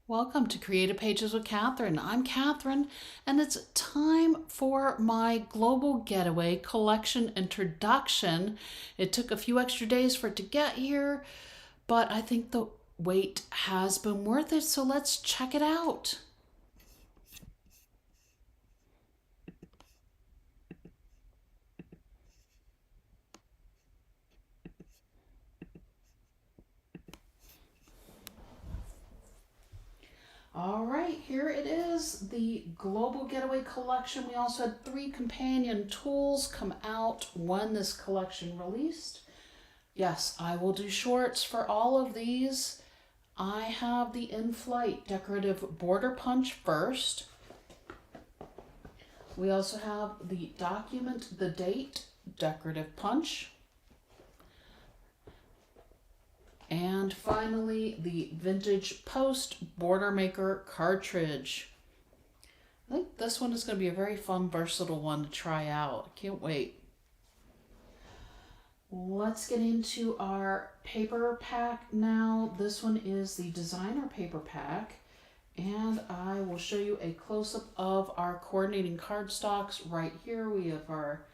Welcome to Creative Pages with Catherine. I'm Catherine, and it's time for my Global Getaway Collection introduction. It took a few extra days for it to get here, but I think the wait has been worth it, so let's check it out. All right, here it is, the Global Getaway Collection. We also had 3 companion tools come out when this collection released. Yes, I will do shorts for all of these. I have the in-flight decorative border punch first. We also have the document the date decorative punch. And finally, the vintage post border maker cartridge. I think this one is going to be a very fun, versatile one to try out. Can't wait. Let's get into our paper pack now. This one is the designer paper pack, and I will show you a close-up of our coordinating cardstocks. Right here we have our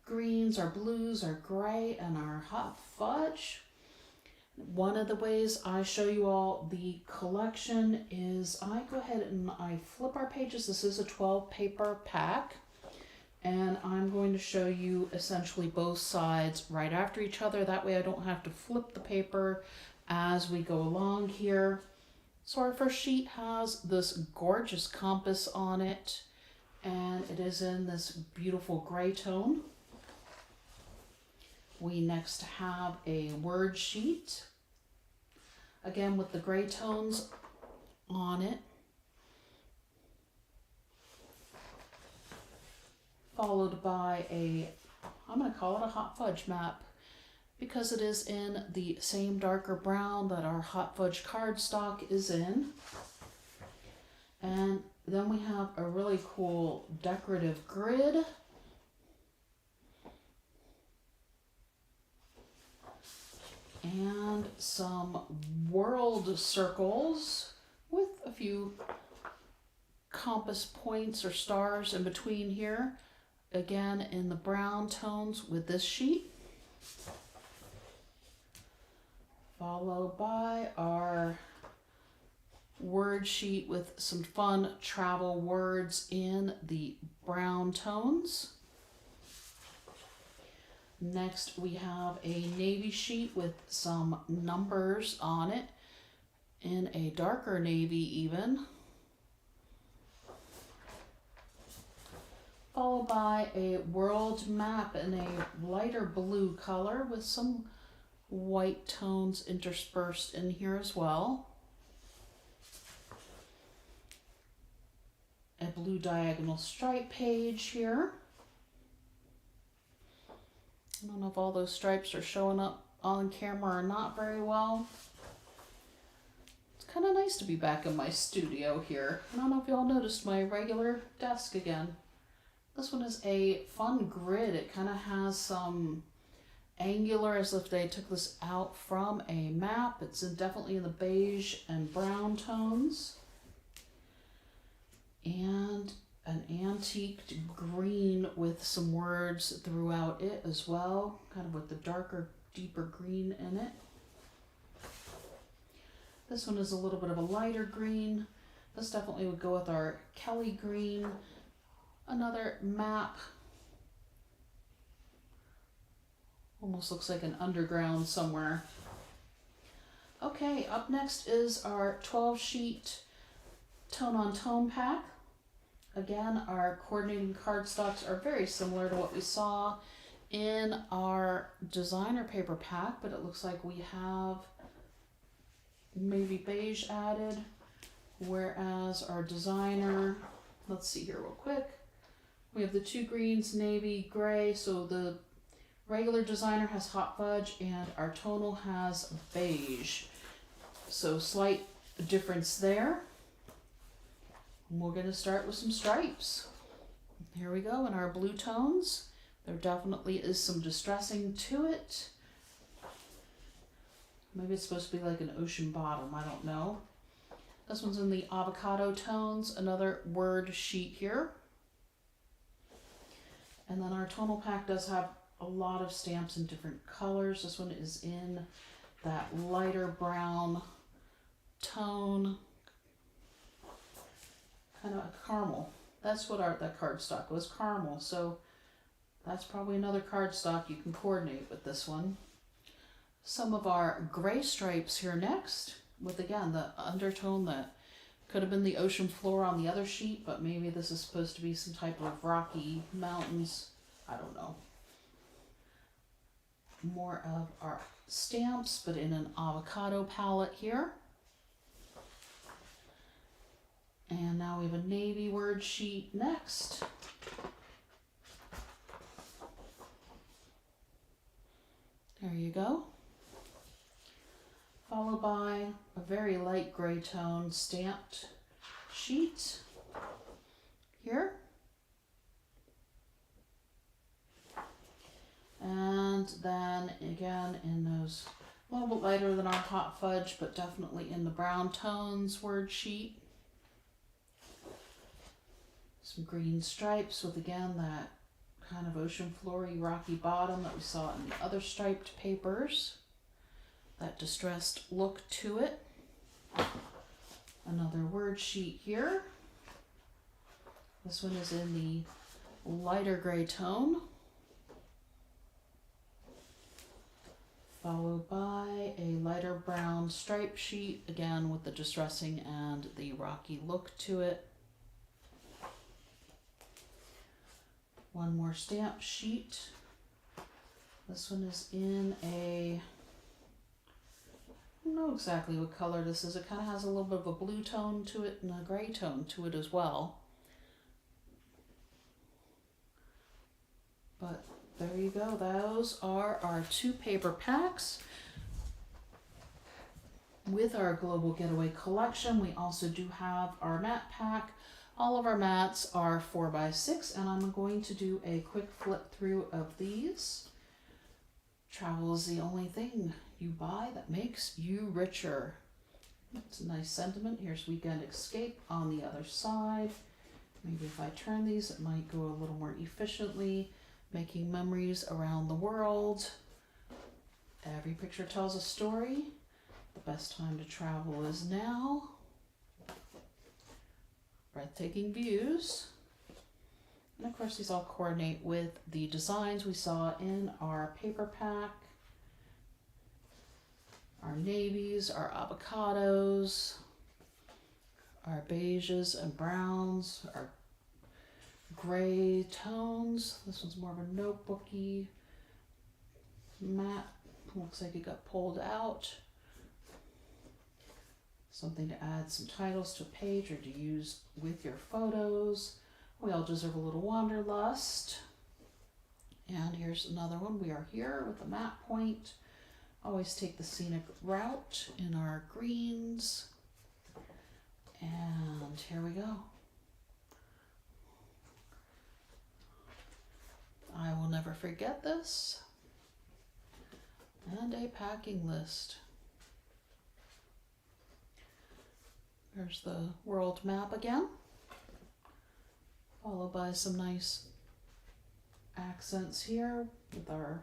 greens, our blues, our gray, and our hot fudge. One of the ways I show you all the collection is I go ahead and I flip our pages. This is a 12 paper pack, and I'm going to show you essentially both sides right after each other. That way I don't have to flip the paper as we go along here. So our first sheet has this gorgeous compass on it, and it is in this beautiful gray tone. We next have a word sheet, again with the gray tones on it, followed by I'm going to call it a hot fudge map because it is in the same darker brown that our hot fudge cardstock is in. And then we have a really cool decorative grid. And some world circles with a few compass points or stars in between here. Again, in the brown tones with this sheet. Followed by our word sheet with some fun travel words in the brown tones. Next, we have a navy sheet with some numbers on it in a darker navy even. Followed by a world map in a lighter blue color with some white tones interspersed in here as well. A blue diagonal stripe page here. I don't know if all those stripes are showing up on camera or not very well. It's kind of nice to be back in my studio here. I don't know if y'all noticed my regular desk again. This one is a fun grid. It kind of has some angular, as if they took this out from a map. It's definitely in the beige and brown tones. And an antiqued green with some words throughout it as well, kind of with the darker, deeper green in it. This one is a little bit of a lighter green. This definitely would go with our Kelly green. Another map. Almost looks like an underground somewhere. Okay, up next is our 12 sheet tone on tone pack. Again, our coordinating cardstocks are very similar to what we saw in our designer paper pack, but it looks like we have maybe beige added, whereas our designer, let's see here real quick, we have the 2 greens, navy, gray, so the regular designer has hot fudge and our tonal has beige. So slight difference there. We're going to start with some stripes. Here we go in our blue tones. There definitely is some distressing to it. Maybe it's supposed to be like an ocean bottom, I don't know. This one's in the avocado tones, another word sheet here. And then our tonal pack does have a lot of stamps in different colors. This one is in that lighter brown tone, kind of a caramel. That's what that cardstock was, caramel. So that's probably another cardstock you can coordinate with this one. Some of our gray stripes here next, with again the undertone that could have been the ocean floor on the other sheet, but maybe this is supposed to be some type of rocky mountains. I don't know. More of our stamps, but in an avocado palette here. And now we have a navy word sheet next. There you go. Followed by a very light gray tone stamped sheet here. And then again in those a little bit lighter than our hot fudge, but definitely in the brown tones word sheet. Some green stripes with again that kind of ocean floory rocky bottom that we saw in the other striped papers. That distressed look to it. Another word sheet here. This one is in the lighter gray tone. Followed by a lighter brown stripe sheet, again with the distressing and the rocky look to it. One more stamp sheet. This one is in a, I don't know exactly what color this is. It kind of has a little bit of a blue tone to it and a gray tone to it as well. But there you go. Those are our 2 paper packs. With our Global Getaway Collection, we also do have our matte pack. All of our mats are 4x6, and I'm going to do a quick flip through of these. Travel is the only thing you buy that makes you richer. It's a nice sentiment. Here's Weekend Escape on the other side. Maybe if I turn these, it might go a little more efficiently. Making memories around the world. Every picture tells a story. The best time to travel is now. Breathtaking views. And of course these all coordinate with the designs we saw in our paper pack. Our navies, our avocados, our beiges and browns, our gray tones. This one's more of a notebooky matte. Looks like it got pulled out. Something to add some titles to a page or to use with your photos. We all deserve a little wanderlust. And here's another one. We are here with a map point. Always take the scenic route in our greens. And here we go. I will never forget this. And a packing list. There's the world map again, followed by some nice accents here with our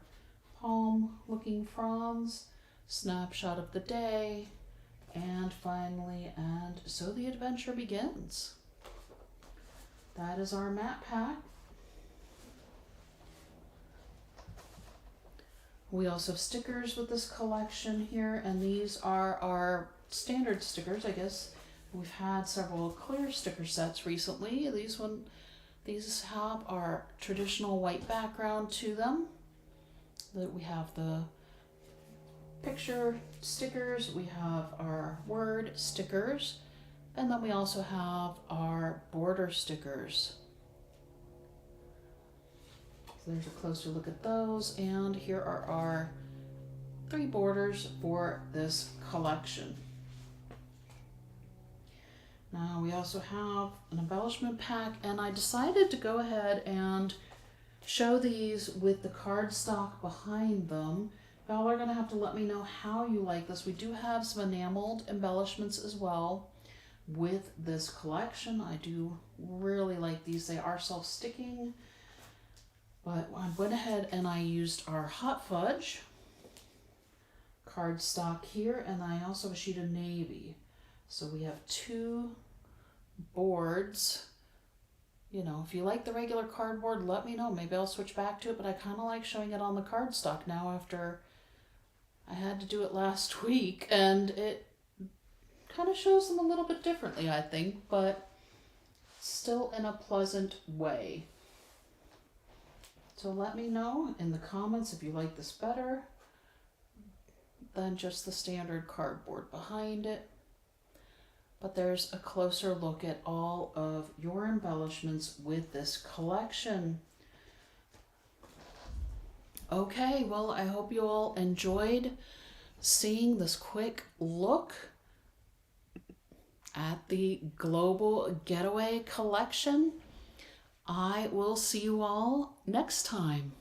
palm looking fronds, snapshot of the day, and finally, and so the adventure begins. That is our map pack. We also have stickers with this collection here, and these are our standard stickers, I guess. We've had several clear sticker sets recently. These have our traditional white background to them. We have the picture stickers, we have our word stickers, and then we also have our border stickers. So there's a closer look at those, and here are our 3 borders for this collection. Now we also have an embellishment pack, and I decided to go ahead and show these with the cardstock behind them. Y'all are going to have to let me know how you like this. We do have some enameled embellishments as well. with this collection. I do really like these. They are self-sticking, but I went ahead and I used our Hot Fudge cardstock here, and I also have a sheet of navy. So we have two boards. You know, if you like the regular cardboard, let me know. Maybe I'll switch back to it, but I kind of like showing it on the cardstock now after I had to do it last week, and it kind of shows them a little bit differently, I think, but still in a pleasant way. So let me know in the comments if you like this better than just the standard cardboard behind it. But there's a closer look at all of your embellishments with this collection. Okay, well, I hope you all enjoyed seeing this quick look at the Global Getaway Collection. I will see you all next time.